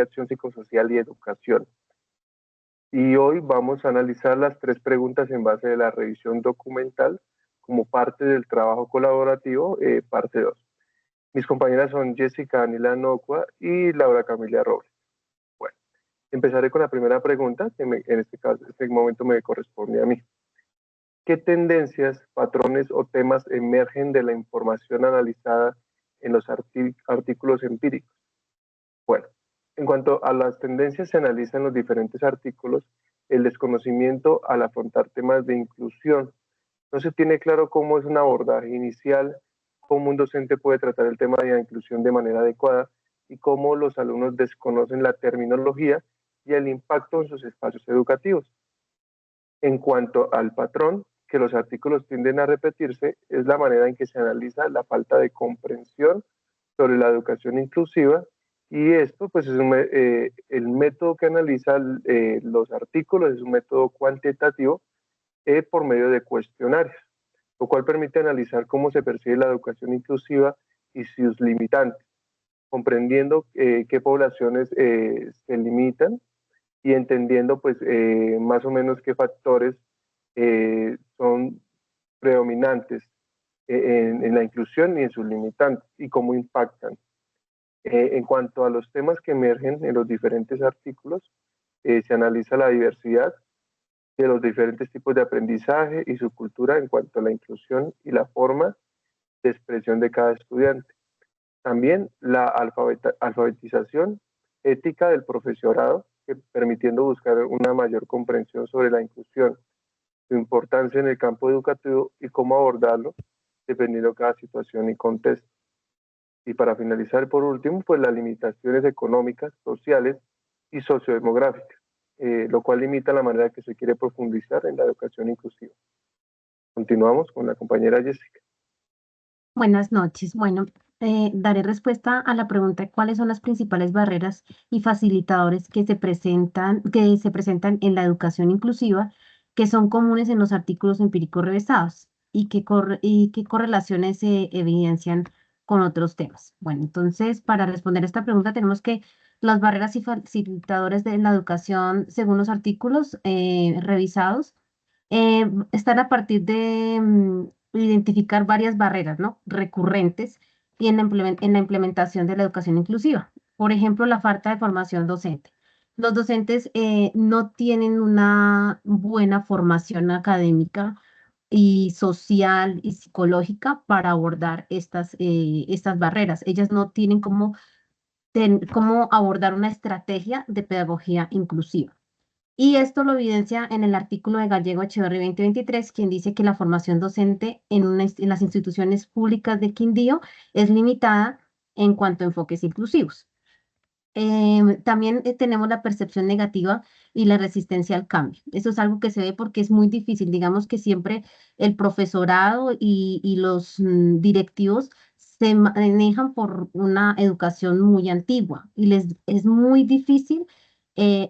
acción psicosocial y educación. Y hoy vamos a analizar las 3 preguntas en base de la revisión documental como parte del trabajo colaborativo, parte 2. Mis compañeras son Jessica Daniela Nocua y Laura Camila Robles. Bueno, empezaré con la primera pregunta, que en este caso, en este momento me corresponde a mí. ¿Qué tendencias, patrones o temas emergen de la información analizada en los artículos empíricos? Bueno, en cuanto a las tendencias, se analizan los diferentes artículos el desconocimiento al afrontar temas de inclusión. No se tiene claro cómo es un abordaje inicial, cómo un docente puede tratar el tema de la inclusión de manera adecuada y cómo los alumnos desconocen la terminología y el impacto en sus espacios educativos. En cuanto al patrón, que los artículos tienden a repetirse, es la manera en que se analiza la falta de comprensión sobre la educación inclusiva y esto pues es el método que analiza los artículos, es un método cuantitativo por medio de cuestionarios, lo cual permite analizar cómo se percibe la educación inclusiva y sus limitantes, comprendiendo qué poblaciones se limitan y entendiendo pues más o menos qué factores son predominantes en la inclusión y en sus limitantes y cómo impactan. En cuanto a los temas que emergen en los diferentes artículos, se analiza la diversidad de los diferentes tipos de aprendizaje y su cultura en cuanto a la inclusión y la forma de expresión de cada estudiante. También la alfabetización ética del profesorado, permitiendo buscar una mayor comprensión sobre la inclusión, su importancia en el campo educativo y cómo abordarlo dependiendo de cada situación y contexto. Y para finalizar, por último, pues las limitaciones económicas, sociales y sociodemográficas, lo cual limita la manera que se quiere profundizar en la educación inclusiva. Continuamos con la compañera Jessica. Buenas noches. Bueno, daré respuesta a la pregunta de cuáles son las principales barreras y facilitadores que se presentan en la educación inclusiva, que son comunes en los artículos empíricos revisados y qué correlaciones se evidencian con otros temas. Bueno, entonces, para responder a esta pregunta, tenemos que las barreras y facilitadores de la educación, según los artículos revisados, están a partir de identificar varias barreras, ¿no? Recurrentes y en la implementación de la educación inclusiva. Por ejemplo, la falta de formación docente. Los docentes no tienen una buena formación académica y social y psicológica para abordar estas barreras. Ellas no tienen cómo abordar una estrategia de pedagogía inclusiva. Y esto lo evidencia en el artículo de Gallego Echeverry 2023, quien dice que la formación docente en las instituciones públicas de Quindío es limitada en cuanto a enfoques inclusivos. También tenemos la percepción negativa y la resistencia al cambio. Eso es algo que se ve porque es muy difícil. Digamos que siempre el profesorado y los directivos se manejan por una educación muy antigua y les es muy difícil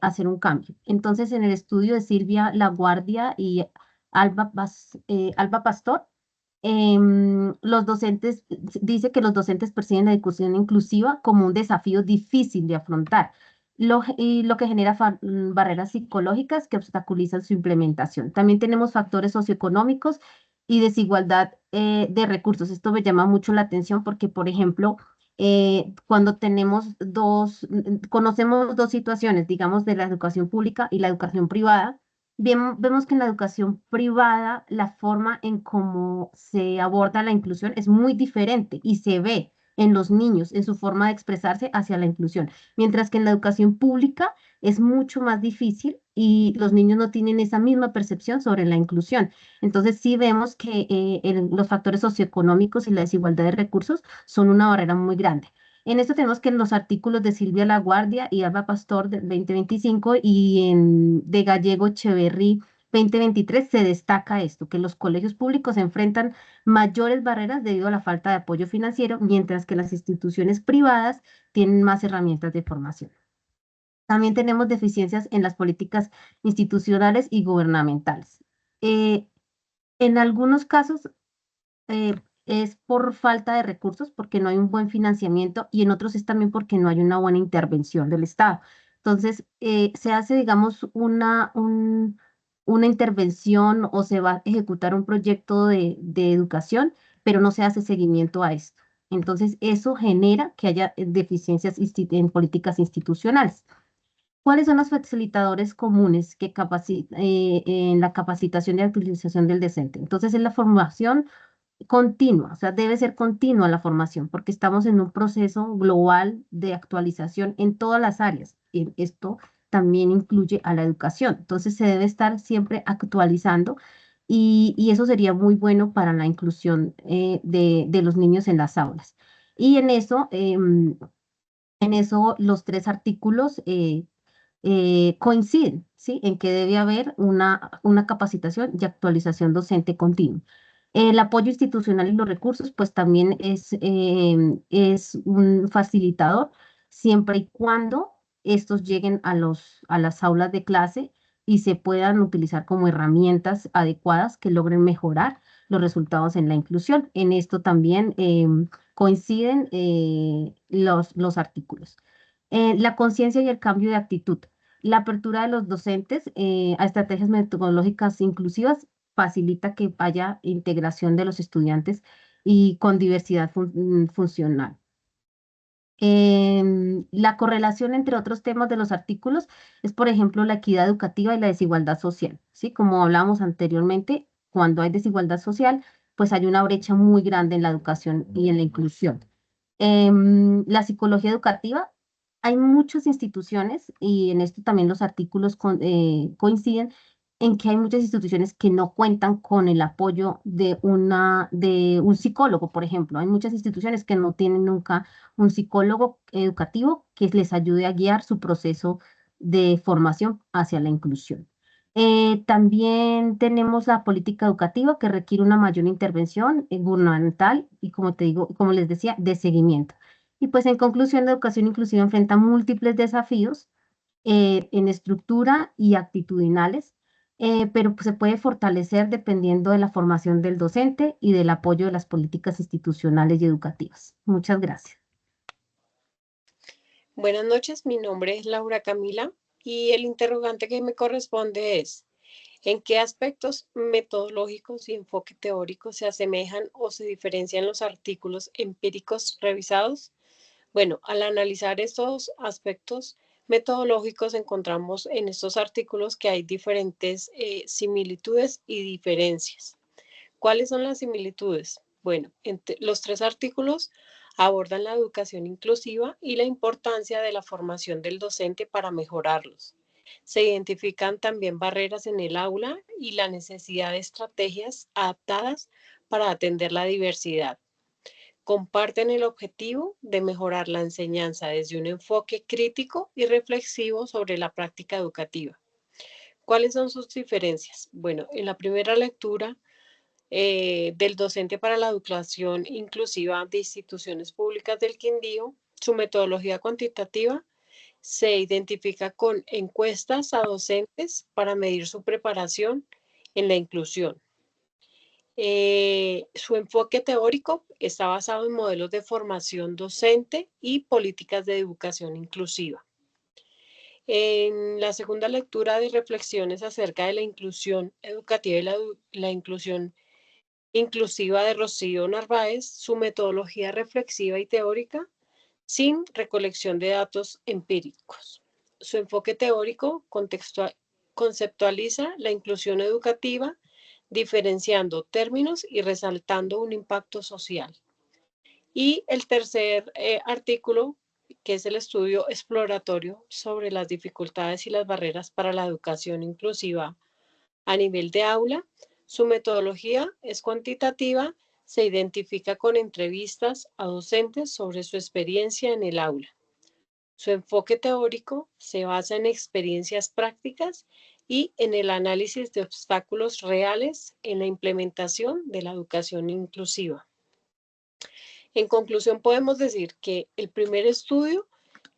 hacer un cambio. Entonces, en el estudio de Silvia Laguardia y Alba Pastor, los docentes, dice que los docentes perciben la discusión inclusiva como un desafío difícil de afrontar, y lo que genera barreras psicológicas que obstaculizan su implementación. También tenemos factores socioeconómicos y desigualdad de recursos. Esto me llama mucho la atención porque, por ejemplo, cuando conocemos dos situaciones, digamos, de la educación pública y la educación privada. Vemos que en la educación privada la forma en cómo se aborda la inclusión es muy diferente y se ve en los niños, en su forma de expresarse hacia la inclusión, mientras que en la educación pública es mucho más difícil y los niños no tienen esa misma percepción sobre la inclusión. Entonces sí vemos que los factores socioeconómicos y la desigualdad de recursos son una barrera muy grande. En esto tenemos que en los artículos de Silvia Laguardia y Alba Pastor del 2025 y de Gallego Echeverry 2023 se destaca esto, que los colegios públicos enfrentan mayores barreras debido a la falta de apoyo financiero, mientras que las instituciones privadas tienen más herramientas de formación. También tenemos deficiencias en las políticas institucionales y gubernamentales. En algunos casos, es por falta de recursos, porque no hay un buen financiamiento, y en otros es también porque no hay una buena intervención del Estado. Entonces, se hace, digamos, una intervención o se va a ejecutar un proyecto de educación, pero no se hace seguimiento a esto. Entonces, eso genera que haya deficiencias en políticas institucionales. ¿Cuáles son los facilitadores comunes en la capacitación y utilización del docente? Entonces, es la formación continua, o sea, debe ser continua la formación, porque estamos en un proceso global de actualización en todas las áreas. Y esto también incluye a la educación. Entonces, se debe estar siempre actualizando y eso sería muy bueno para la inclusión de los niños en las aulas. Y en eso los tres artículos coinciden, ¿sí? En que debe haber una capacitación y actualización docente continua. El apoyo institucional y los recursos, pues también es un facilitador siempre y cuando estos lleguen a las aulas de clase y se puedan utilizar como herramientas adecuadas que logren mejorar los resultados en la inclusión. En esto también coinciden los artículos. La conciencia y el cambio de actitud. La apertura de los docentes a estrategias metodológicas inclusivas facilita que haya integración de los estudiantes y con diversidad funcional. La correlación entre otros temas de los artículos es, por ejemplo, la equidad educativa y la desigualdad social, ¿sí? Como hablábamos anteriormente, cuando hay desigualdad social, pues hay una brecha muy grande en la educación y en la inclusión. La psicología educativa, hay muchas instituciones, y en esto también los artículos coinciden, en que hay muchas instituciones que no cuentan con el apoyo de un psicólogo, por ejemplo. Hay muchas instituciones que no tienen nunca un psicólogo educativo que les ayude a guiar su proceso de formación hacia la inclusión. También tenemos la política educativa que requiere una mayor intervención gubernamental y, como te digo, como les decía, de seguimiento. Y pues en conclusión, la educación inclusiva enfrenta múltiples desafíos en estructura y actitudinales, pero pues, se puede fortalecer dependiendo de la formación del docente y del apoyo de las políticas institucionales y educativas. Muchas gracias. Buenas noches, mi nombre es Laura Camila y el interrogante que me corresponde es, ¿en qué aspectos metodológicos y enfoque teórico se asemejan o se diferencian los artículos empíricos revisados? Bueno, al analizar estos aspectos metodológicos encontramos en estos artículos que hay diferentes similitudes y diferencias. ¿Cuáles son las similitudes? Bueno, los tres artículos abordan la educación inclusiva y la importancia de la formación del docente para mejorarlos. Se identifican también barreras en el aula y la necesidad de estrategias adaptadas para atender la diversidad. Comparten el objetivo de mejorar la enseñanza desde un enfoque crítico y reflexivo sobre la práctica educativa. ¿Cuáles son sus diferencias? Bueno, en la primera lectura del docente para la educación inclusiva de instituciones públicas del Quindío, su metodología cuantitativa se identifica con encuestas a docentes para medir su preparación en la inclusión. Su enfoque teórico está basado en modelos de formación docente y políticas de educación inclusiva. En la segunda lectura de reflexiones acerca de la inclusión educativa y la inclusión inclusiva de Rocío Narváez, su metodología reflexiva y teórica sin recolección de datos empíricos. Su enfoque teórico conceptualiza la inclusión educativa, diferenciando términos y resaltando un impacto social. Y el tercer artículo, que es el estudio exploratorio sobre las dificultades y las barreras para la educación inclusiva a nivel de aula, su metodología es cuantitativa, se identifica con entrevistas a docentes sobre su experiencia en el aula. Su enfoque teórico se basa en experiencias prácticas y en el análisis de obstáculos reales en la implementación de la educación inclusiva. En conclusión, podemos decir que el primer estudio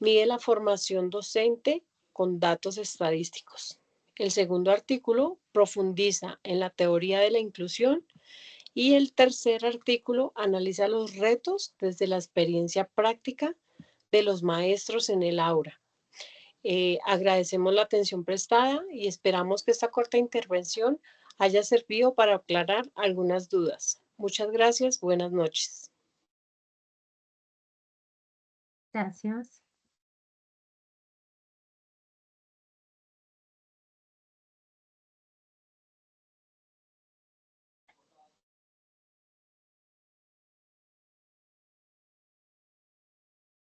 mide la formación docente con datos estadísticos. El segundo artículo profundiza en la teoría de la inclusión Y el tercer artículo analiza los retos desde la experiencia práctica de los maestros en el aula. Agradecemos la atención prestada y esperamos que esta corta intervención haya servido para aclarar algunas dudas. Muchas gracias. Buenas noches. Gracias.